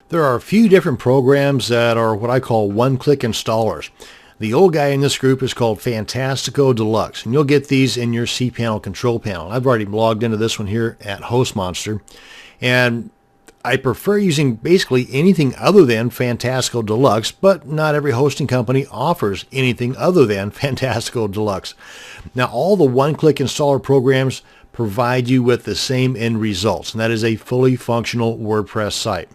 There are a few different programs that are what I call one-click installers. The old guy in this group is called Fantastico De Luxe, and you'll get these in your cPanel control panel. I've already logged into this one here at HostMonster, and I prefer using basically anything other than Fantastico De Luxe, but not every hosting company offers anything other than Fantastico De Luxe. Now, all the one-click installer programs provide you with the same end results, and that is a fully functional WordPress site.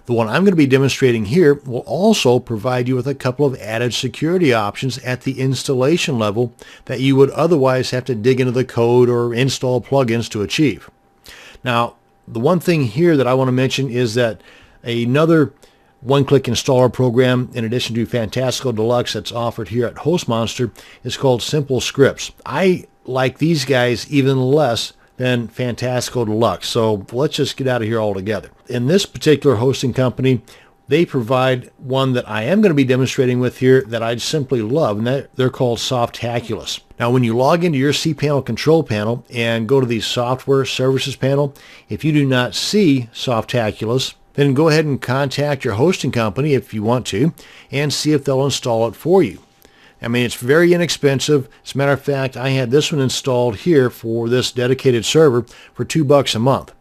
The one I'm going to be demonstrating here will also provide you with a couple of added security options at the installation level that you would otherwise have to dig into the code or install plugins to achieve. Now, the one thing here that I want to mention is that another one-click installer program, in addition to Fantastico De Luxe, that's offered here at HostMonster, is called Simple Scripts. I like these guys even less than Fantastico De Luxe. So let's just get out of here altogether. In this particular hosting company, they provide one that I am going to be demonstrating with here that I simply love, and they're called Softaculous. Now, when you log into your cPanel control panel and go to the Software Services panel, if you do not see Softaculous, then go ahead and contact your hosting company if you want to and see if they'll install it for you. I mean, it's very inexpensive. As a matter of fact, I had this one installed here for this dedicated server for $2 a month.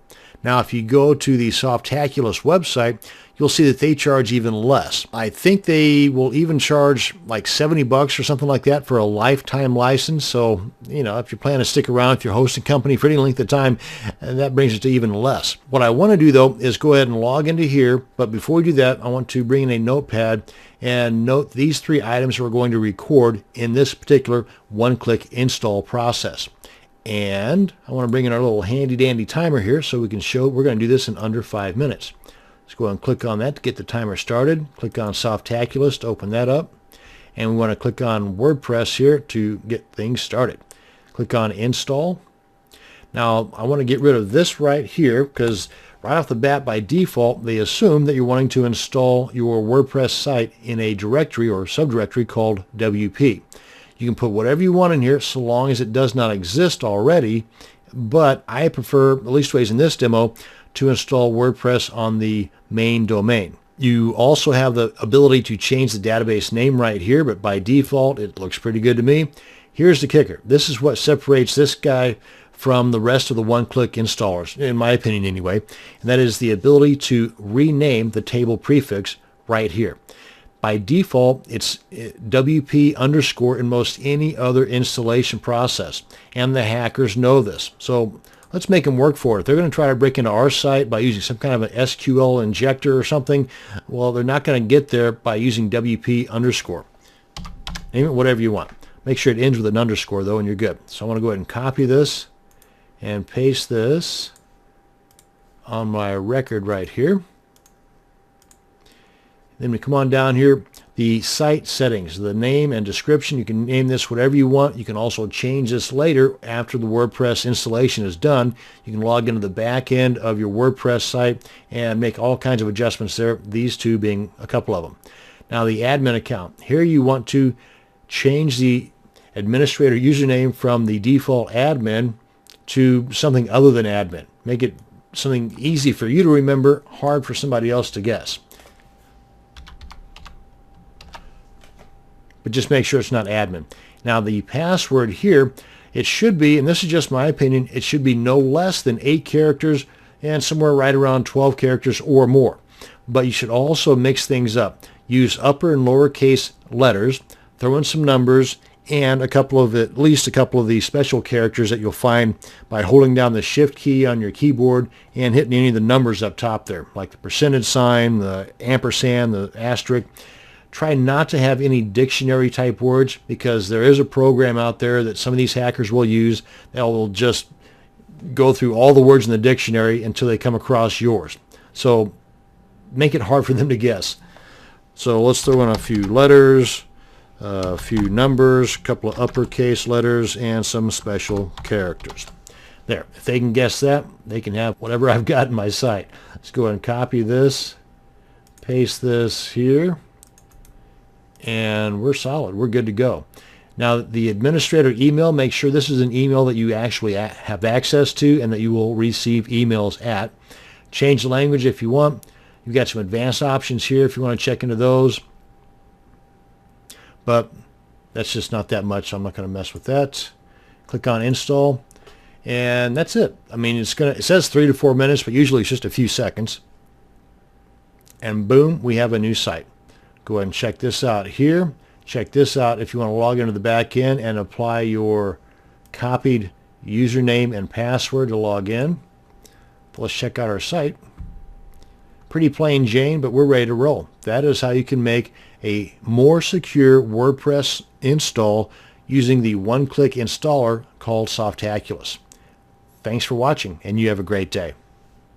Now, if you go to the Softaculous website, you'll see that they charge even less. I think they will even charge like $70 or something like that for a lifetime license. So, if you plan to stick around with your hosting company for any length of time, that brings it to even less. What I want to do, though, is go ahead and log into here. But before we do that, I want to bring in a notepad and note these three items we're going to record in this particular one-click install process. And I want to bring in our little handy-dandy timer here so we can show we're going to do this in under 5 minutes. Let's go ahead and click on that to get the timer started. Click on Softaculous to open that up. And we want to click on WordPress here to get things started. Click on Install. Now, I want to get rid of this right here because right off the bat, by default, they assume that you're wanting to install your WordPress site in a directory or subdirectory called WP. You can put whatever you want in here so long as it does not exist already, but I prefer, at least ways in this demo, to install WordPress on the main domain. You also have the ability to change the database name right here, but by default, it looks pretty good to me. Here's the kicker. This is what separates this guy from the rest of the one-click installers, in my opinion anyway, and that is the ability to rename the table prefix right here. By default, it's WP underscore in most any other installation process, and the hackers know this. So let's make them work for it. If they're going to try to break into our site by using some kind of an SQL injector or something, well, they're not going to get there by using WP underscore. Name it whatever you want. Make sure it ends with an underscore, though, and you're good. So I want to go ahead and copy this and paste this on my record right here. Then we come on down here, the site settings, the name and description. You can name this whatever you want. You can also change this later after the WordPress installation is done. You can log into the back end of your WordPress site and make all kinds of adjustments there, these two being a couple of them. Now, the admin account. Here you want to change the administrator username from the default admin to something other than admin. Make it something easy for you to remember, hard for somebody else to guess. But just make sure it's not admin. Now, the password here, it should be, and this is just my opinion, it should be no less than 8 characters and somewhere right around 12 characters or more. But you should also mix things up. Use upper and lowercase letters, throw in some numbers, and at least a couple of the special characters that you'll find by holding down the Shift key on your keyboard and hitting any of the numbers up top there, like the percentage sign, the ampersand, the asterisk. Try not to have any dictionary type words because there is a program out there that some of these hackers will use that will just go through all the words in the dictionary until they come across yours. So make it hard for them to guess. So let's throw in a few letters, a few numbers, a couple of uppercase letters, and some special characters. There. If they can guess that, they can have whatever I've got in my site. Let's go ahead and copy this, paste this here. And we're solid. We're good to go. Now, the administrator email, make sure this is an email that you actually have access to and that you will receive emails at. Change the language if you want. You've got some advanced options here if you want to check into those. But that's just not that much, so I'm not going to mess with that. Click on install, and that's it. I mean, it says 3 to 4 minutes, but usually it's just a few seconds. And boom, we have a new site. Go ahead and check this out here. Check this out if you want to log into the back end and apply your copied username and password to log in. Let's check out our site. Pretty plain Jane, but we're ready to roll. That is how you can make a more secure WordPress install using the one-click installer called Softaculous. Thanks for watching, and you have a great day.